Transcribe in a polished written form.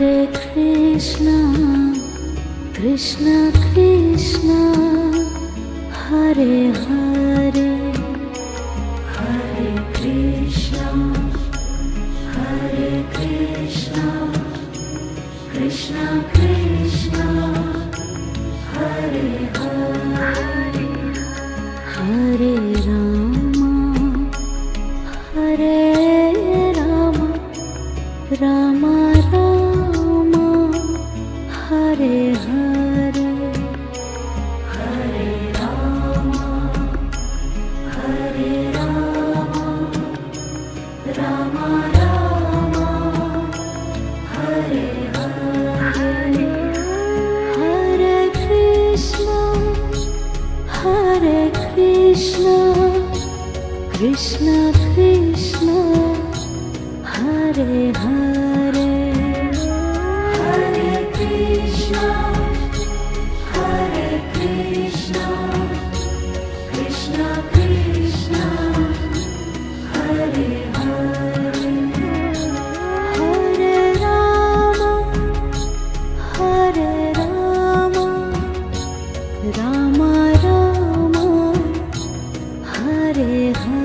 Krishna Krishna Krishna Hare Hare Hare Krishna Krishna Krishna Hare Hare Hare Rama Rama Rama Hare Hare Hare Rama Rama Rama Hare Hare Hare Krishna Krishna Krishna Hare Hare Hare Krishna Krishna Krishna Hare Hare Hare Rama Rama Rama Hare Hare